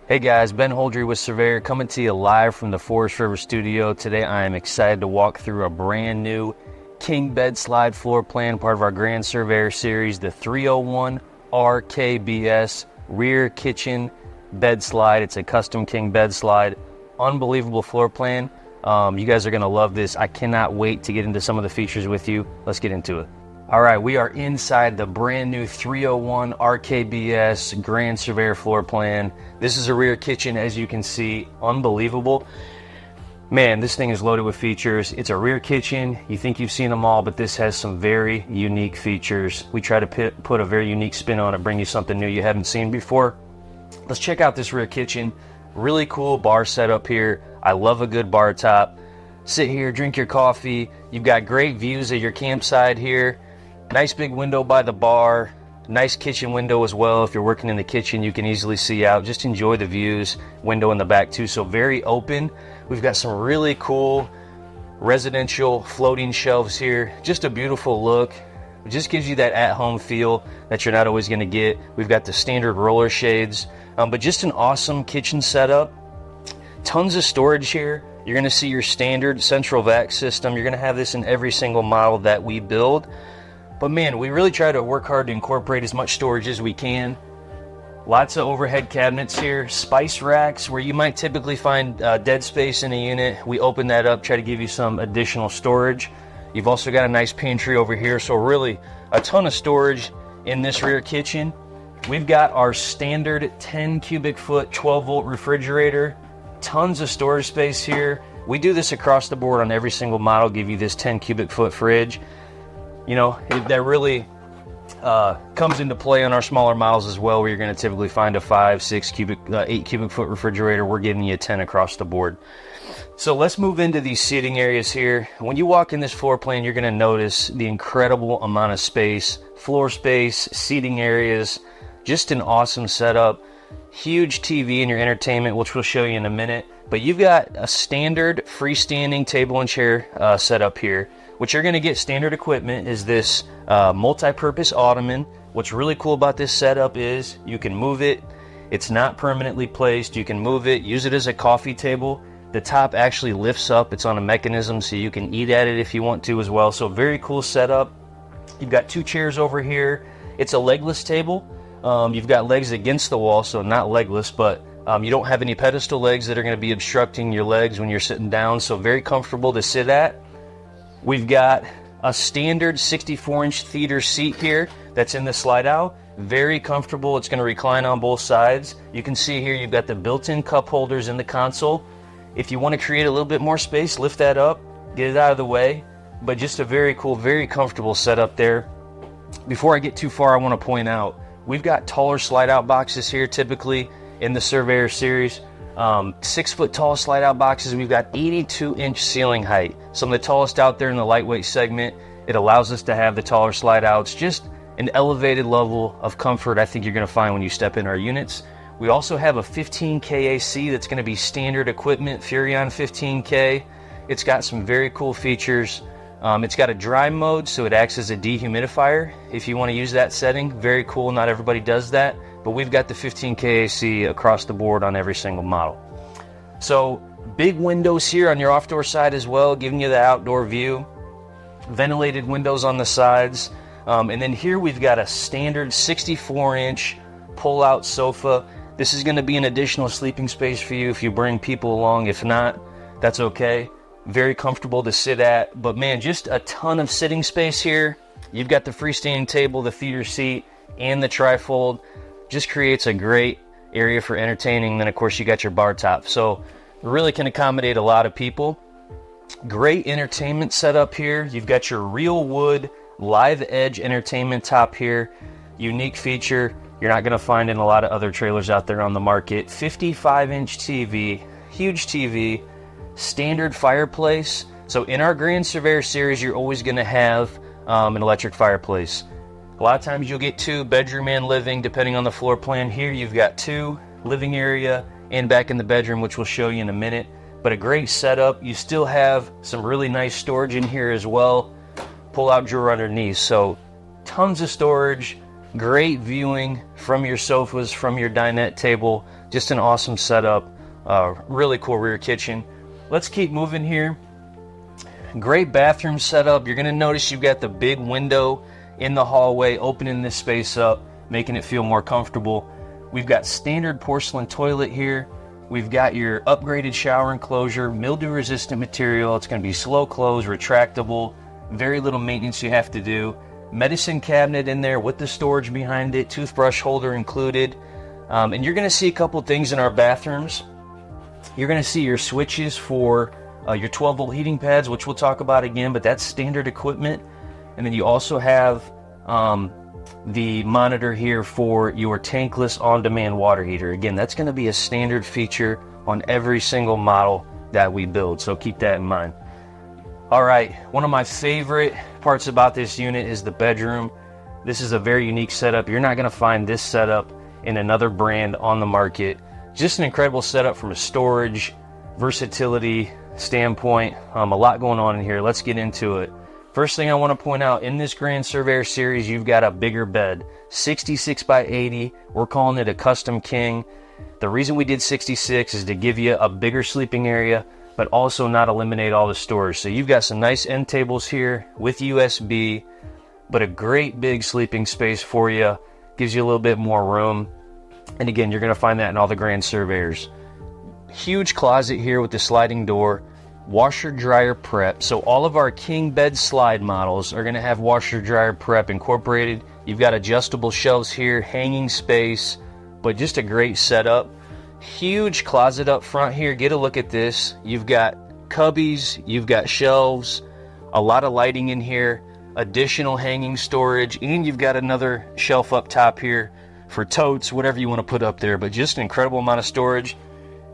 Hey guys, Ben Holdry with Surveyor coming to you live from the Forest River studio. Today I am excited to walk through a brand new king bed slide floor plan, part of our Grand Surveyor series, the 301 RKBS rear kitchen bed slide. It's a custom king bed slide. Unbelievable floor plan. You guys are gonna love this. I cannot wait to get into some of the features with you. Let's get into it. All right, we are inside the brand new 301 RKBS Grand Surveyor floor plan. This is a rear kitchen, as you can see. Unbelievable. Man, this thing is loaded with features. It's a rear kitchen. You think you've seen them all, but this has some very unique features. We try to put a very unique spin on it, bring you something new you haven't seen before. Let's check out this rear kitchen. Really cool bar setup here. I love a good bar top. Sit here, drink your coffee. You've got great views of your campsite here. Nice big window by the bar. Nice kitchen window as well. If you're working in the kitchen, you can easily see out. Just enjoy the views. Window in the back too, so very open. We've got some really cool residential floating shelves here. Just a beautiful look. It just gives you that at-home feel that you're not always going to get. We've got the standard roller shades, but just an awesome kitchen setup. Tons of storage here. You're going to see your standard central vac system. You're going to have this in every single model that we build. But man, we really try to work hard to incorporate as much storage as we can. Lots of overhead cabinets here, spice racks where you might typically find dead space in a unit. We open that up, try to give you some additional storage. You've also got a nice pantry over here, so really a ton of storage in this rear kitchen. We've got our standard 10 cubic foot 12 volt refrigerator. Tons of storage space here. We do this across the board on every single model, give you this 10 cubic foot fridge. You know, that really comes into play on our smaller models as well, where you're going to typically find a 5, 6 cubic, 8 cubic foot refrigerator. We're giving you a 10 across the board. So let's move into these seating areas here. When you walk in this floor plan, you're going to notice the incredible amount of space, floor space, seating areas, just an awesome setup. Huge TV in your entertainment, which we'll show you in a minute. But you've got a standard freestanding table and chair setup here. What you're going to get standard equipment is this multi-purpose ottoman. What's really cool about this setup is you can move it. It's not permanently placed. You can move it, use it as a coffee table. The top actually lifts up. It's on a mechanism, so you can eat at it if you want to as well. So very cool setup. You've got 2 chairs over here. It's a legless table. You've got legs against the wall, so not legless, but you don't have any pedestal legs that are going to be obstructing your legs when you're sitting down. So very comfortable to sit at. We've got a standard 64-inch theater seat here that's in the slide out. Very comfortable. It's going to recline on both sides. You can see here you've got the built-in cup holders in the console. If you want to create a little bit more space, lift that up, get it out of the way. But just a very cool, very comfortable setup there. Before I get too far, I want to point out, we've got taller slide-out boxes here typically in the Surveyor series. 6 foot tall slide out boxes. We've got 82-inch ceiling height, some of the tallest out there in the lightweight segment. It allows us to have the taller slide outs. Just an elevated level of comfort I think you're going to find when you step in our units. We also have a 15K AC that's going to be standard equipment, Furrion 15K. It's got some very cool features. It's got a dry mode, so it acts as a dehumidifier if you want to use that setting. Very cool. Not everybody does that, but we've got the 15K AC across the board on every single model. So big windows here on your off-door side as well, giving you the outdoor view. Ventilated windows on the sides. And then here we've got a standard 64-inch pull-out sofa. This is going to be an additional sleeping space for you if you bring people along. If not, that's okay. Very comfortable to sit at, but man, just a ton of sitting space here. You've got the freestanding table, the theater seat, and the trifold. Just creates a great area for entertaining. Then of course you got your bar top, so it really can accommodate a lot of people. Great entertainment setup here. You've got your real wood live edge entertainment top here. Unique feature you're not going to find in a lot of other trailers out there on the market. 55-inch TV, huge TV. Standard fireplace. So in our Grand Surveyor series, you're always going to have an electric fireplace. A lot of times you'll get 2, bedroom and living, depending on the floor plan. Here you've got 2, living area and back in the bedroom, which we'll show you in a minute. But a great setup. You still have some really nice storage in here as well. Pull out drawer underneath. So tons of storage, Great viewing from your sofas, from your dinette table. Just an awesome setup. Really cool rear kitchen. Let's keep moving here. Great bathroom setup. You're going to notice you've got the big window in the hallway, opening this space up, making it feel more comfortable. We've got standard porcelain toilet here. We've got your upgraded shower enclosure, mildew resistant material. It's going to be slow close, retractable, very little maintenance you have to do. Medicine cabinet in there with the storage behind it, toothbrush holder included. And you're going to see a couple things in our bathrooms. You're going to see your switches for your 12-volt heating pads, which we'll talk about again, but that's standard equipment. And then you also have the monitor here for your tankless on-demand water heater. Again, that's going to be a standard feature on every single model that we build, so keep that in mind. All right, one of my favorite parts about this unit is the bedroom. This is a very unique setup. You're not going to find this setup in another brand on the market. Just an incredible setup from a storage, versatility standpoint. A lot going on in here. Let's get into it. First thing I want to point out, in this Grand Surveyor series, you've got a bigger bed, 66 by 80. We're calling it a custom king. The reason we did 66 is to give you a bigger sleeping area, but also not eliminate all the storage. So you've got some nice end tables here with USB, but a great big sleeping space for you. Gives you a little bit more room. And again, you're going to find that in all the Grand Surveyors. Huge closet here with the sliding door. Washer dryer prep. So all of our king bed slide models are going to have washer dryer prep incorporated. You've got adjustable shelves here, hanging space, but just a great setup. Huge closet up front here. Get a look at this. You've got cubbies, you've got shelves, a lot of lighting in here, additional hanging storage, and you've got another shelf up top here for totes, whatever you want to put up there, but just an incredible amount of storage.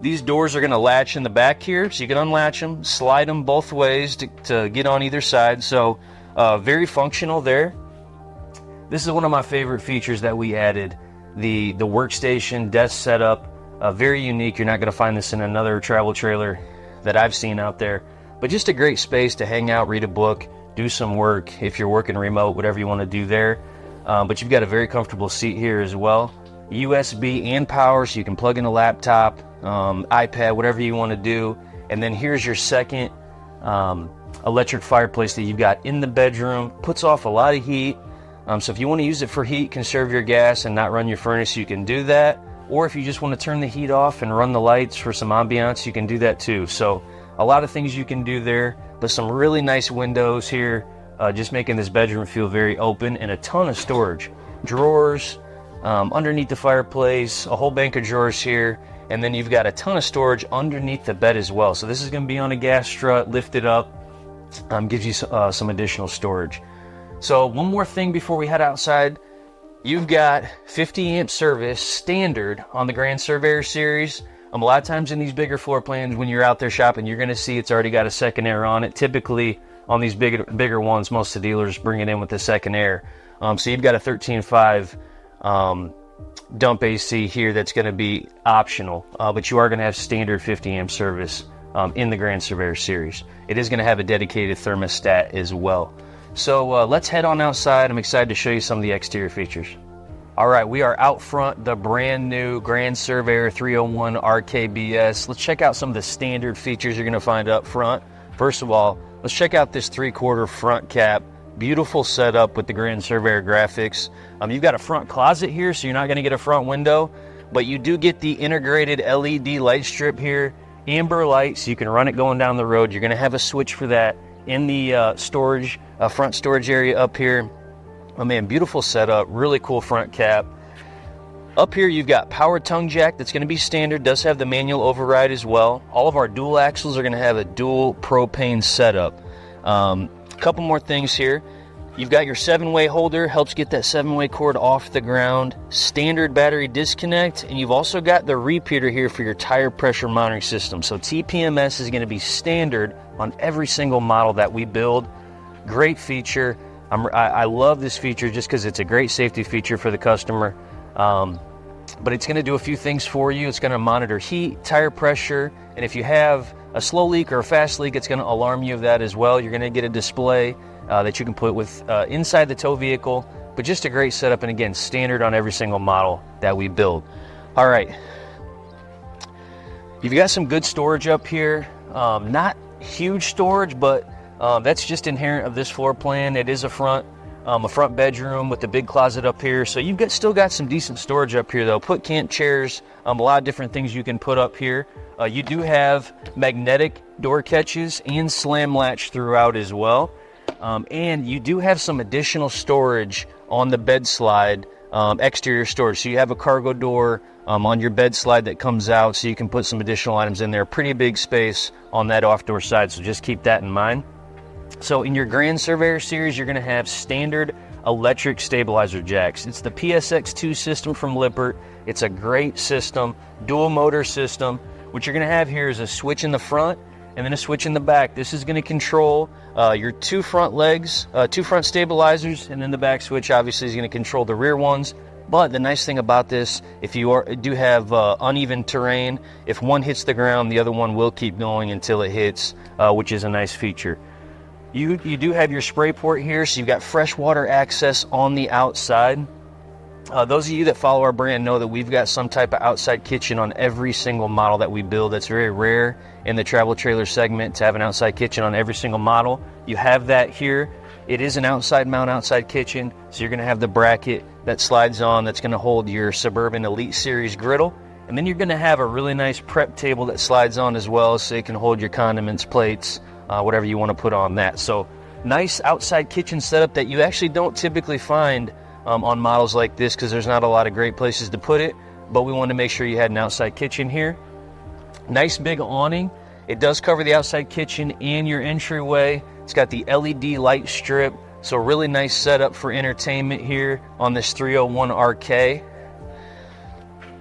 These doors are going to latch in the back here, so you can unlatch them, slide them both ways to get on either side. So very functional there. This is one of my favorite features that we added, the workstation desk setup. Very unique. You're not going to find this in another travel trailer that I've seen out there. But just a great space to hang out, read a book, do some work if you're working remote, whatever you want to do there. But you've got a very comfortable seat here as well. USB and power, so you can plug in a laptop, iPad, whatever you want to do. And then here's your second electric fireplace that you've got in the bedroom. Puts off a lot of heat. So if you want to use it for heat, conserve your gas and not run your furnace, you can do that. Or if you just want to turn the heat off and run the lights for some ambiance, you can do that too. So a lot of things you can do there, but some really nice windows here, just making this bedroom feel very open, and a ton of storage. Drawers underneath the fireplace, a whole bank of drawers here, and then you've got a ton of storage underneath the bed as well. So this is going to be on a gas strut, lifted up, gives you some additional storage. So one more thing before we head outside. You've got 50 amp service standard on the Grand Surveyor series. A lot of times in these bigger floor plans, when you're out there shopping, you're going to see it's already got a second air on it. Typically on these bigger ones, most of the dealers bring it in with the second air. So you've got a 13.5 dump AC here that's going to be optional, but you are going to have standard 50 amp service in the Grand Surveyor series. It is going to have a dedicated thermostat as well. So let's head on outside. I'm excited to show you some of the exterior features. All right, we are out front, the brand new Grand Surveyor 301 RKBS. Let's check out some of the standard features you're going to find up front. First of all, let's check out this 3/4 front cap. Beautiful setup with the Grand Surveyor graphics. You've got a front closet here, so you're not going to get a front window, but you do get the integrated LED light strip here, amber light, so you can run it going down the road. You're going to have a switch for that in the front storage area up here. Oh man, beautiful setup, really cool front cap. Up here you've got power tongue jack that's going to be standard, does have the manual override as well. All of our dual axles are going to have a dual propane setup. Couple more things here. You've got your 7-way holder, helps get that 7-way cord off the ground. Standard battery disconnect, and you've also got the repeater here for your tire pressure monitoring system. So TPMS is going to be standard on every single model that we build. Great feature. I love this feature just because it's a great safety feature for the customer. But it's going to do a few things for you. It's going to monitor heat, tire pressure, and if you have a slow leak or a fast leak, it's going to alarm you of that as well. You're going to get a display that you can put with inside the tow vehicle, but just a great setup, and again, standard on every single model that we build. All right, you've got some good storage up here. Not huge storage, but that's just inherent of this floor plan. It is a front bedroom with a big closet up here, so you've still got some decent storage up here though. Put camp chairs, a lot of different things you can put up here. You do have magnetic door catches and slam latch throughout as well, and you do have some additional storage on the bed slide, exterior storage. So you have a cargo door on your bed slide that comes out, so you can put some additional items in there. Pretty big space on that off-door side, so just keep that in mind. So in your Grand Surveyor series, you're going to have standard electric stabilizer jacks. It's the PSX2 system from Lippert. It's a great system, dual motor system. What you're going to have here is a switch in the front and then a switch in the back. This is going to control your two front legs, two front stabilizers, and then the back switch obviously is going to control the rear ones. But the nice thing about this, if you do have uneven terrain, if one hits the ground, the other one will keep going until it hits, which is a nice feature. You do have your spray port here, so you've got fresh water access on the outside. Those of you that follow our brand know that we've got some type of outside kitchen on every single model that we build. That's very rare in the travel trailer segment to have an outside kitchen on every single model. You have that here. It is an outside mount, outside kitchen, so you're going to have the bracket that slides on that's going to hold your Suburban Elite Series griddle. And then you're going to have a really nice prep table that slides on as well, so it can hold your condiments, plates, whatever you want to put on that. So nice outside kitchen setup that you actually don't typically find on models like this, because there's not a lot of great places to put it, but we wanted to make sure you had an outside kitchen here. Nice big awning. It does cover the outside kitchen and your entryway. It's got the LED light strip, so really nice setup for entertainment here on this 301 RK.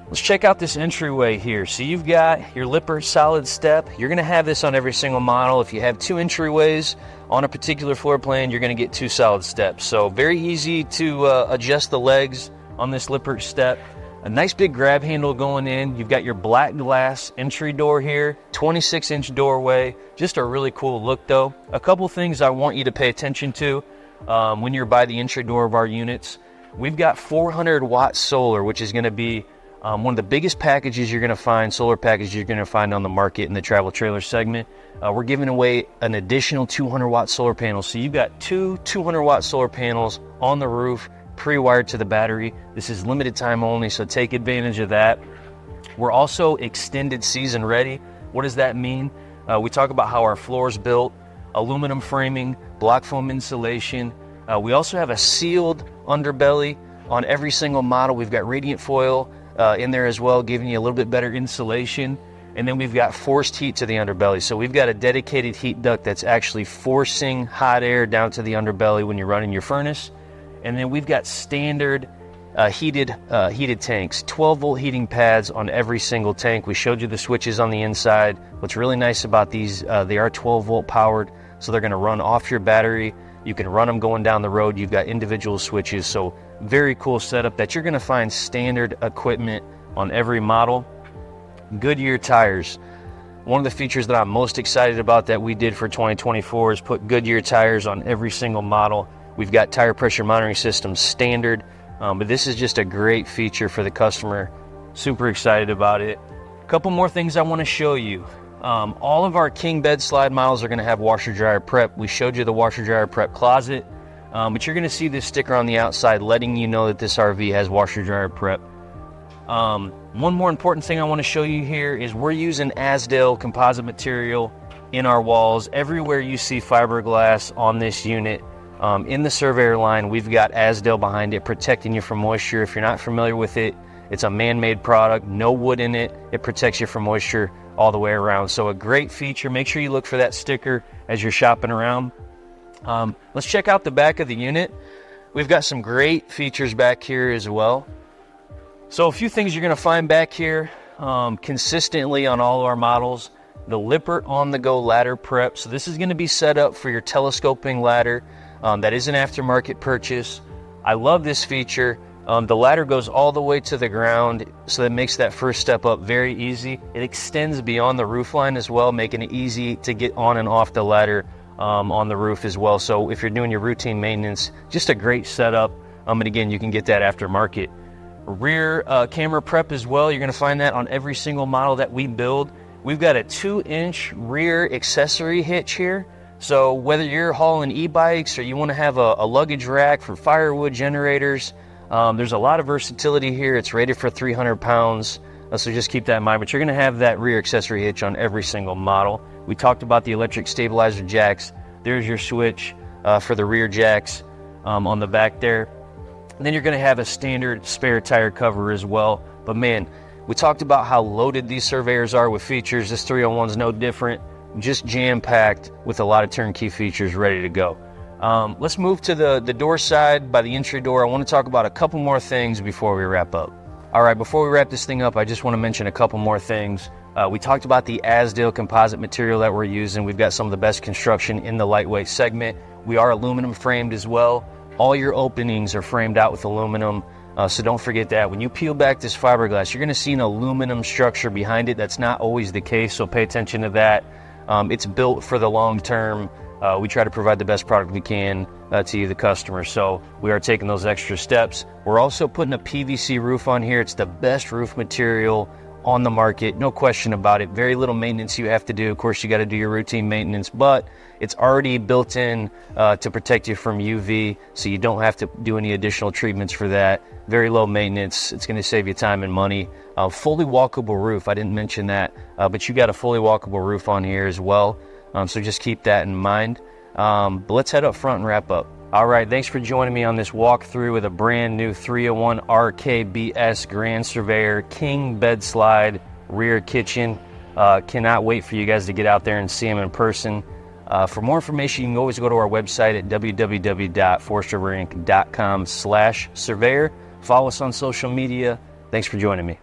Let's check out this entryway here. So you've got your Lippert solid step. You're going to have this on every single model. If you have two entryways on a particular floor plan, you're going to get two solid steps. So very easy to adjust the legs on this Lippert step. A nice big grab handle going in. You've got your black glass entry door here, 26-inch doorway. Just a really cool look though. A couple things I want you to pay attention to when you're by the entry door of our units. We've got 400-watt solar, which is going to be one of the biggest packages you're going to find, solar packages you're going to find on the market in the travel trailer segment. We're giving away an additional 200-watt solar panels. So you've got two 200-watt solar panels on the roof, pre-wired to the battery. This is limited time only, so take advantage of that. We're also extended season ready. What does that mean? We talk about how our floor is built, aluminum framing, block foam insulation. We also have a sealed underbelly on every single model. We've got radiant foil in there as well, giving you a little bit better insulation. And then we've got forced heat to the underbelly. So we've got a dedicated heat duct that's actually forcing hot air down to the underbelly when you're running your furnace. And then we've got standard heated tanks, 12-volt heating pads on every single tank. We showed you the switches on the inside. What's really nice about these, they are 12-volt powered, so they're going to run off your battery. You can run them going down the road. You've got individual switches, so very cool setup that you're going to find standard equipment on every model. Goodyear tires. One of the features that I'm most excited about that we did for 2024 is put Goodyear tires on every single model. We've got tire pressure monitoring systems standard, but this is just a great feature for the customer. Super excited about it. A couple more things I want to show you. All of our king bed slide models are going to have washer dryer prep. We showed you the washer dryer prep closet, but you're going to see this sticker on the outside letting you know that this RV has washer dryer prep. One more important thing I want to show you here is we're using Azdel composite material in our walls. Everywhere you see fiberglass on this unit, in the Surveyor line, we've got Azdel behind it, protecting you from moisture. If you're not familiar with it, it's a man-made product, no wood in it. It protects you from moisture all the way around. So a great feature. Make sure you look for that sticker as you're shopping around. Let's check out the back of the unit. We've got some great features back here as well. So a few things you're going to find back here consistently on all of our models. The Lippert on-the-go ladder prep. So this is going to be set up for your telescoping ladder. That is an aftermarket purchase. I love this feature. The ladder goes all the way to the ground, so that makes that first step up very easy. It extends beyond the roof line as well, making it easy to get on and off the ladder on the roof as well. So if you're doing your routine maintenance, just a great setup. And again, you can get that aftermarket. Rear camera prep as well. You're going to find that on every single model that we build. We've got a 2-inch rear accessory hitch here. So whether you're hauling e-bikes or you want to have a luggage rack for firewood generators, there's a lot of versatility here. It's rated for 300 pounds. So just keep that in mind. But you're going to have that rear accessory hitch on every single model. We talked about the electric stabilizer jacks. There's your switch for the rear jacks on the back there. And then you're going to have a standard spare tire cover as well. But man, we talked about how loaded these Surveyors are with features. This 301 is no different, just jam-packed with a lot of turnkey features ready to go. Let's move to the door side by the entry door. I want to talk about a couple more things before we wrap up. All right, before we wrap this thing up, I just want to mention a couple more things. We talked about the Azdel composite material that we're using. We've got some of the best construction in the lightweight segment. We are aluminum framed as well. All your openings are framed out with aluminum, so don't forget that. When you peel back this fiberglass, you're going to see an aluminum structure behind it. That's not always the case, so pay attention to that. It's built for the long term. We try to provide the best product we can to you, the customer, so we are taking those extra steps. We're also putting a PVC roof on here. It's the best roof material on the market, no question about it. Very little maintenance you have to do. Of course, you got to do your routine maintenance, but it's already built in to protect you from UV, so you don't have to do any additional treatments for that. Very low maintenance. It's going to save you time and money. Fully walkable roof. I didn't mention that, but you got a fully walkable roof on here as well, so just keep that in mind. But let's head up front and wrap up. All right, thanks for joining me on this walkthrough with a brand new 301 RKBS Grand Surveyor King bed slide rear kitchen. Cannot wait for you guys to get out there and see them in person. For more information, you can always go to our website at www.forestroverinc.com/surveyor. Follow us on social media. Thanks for joining me.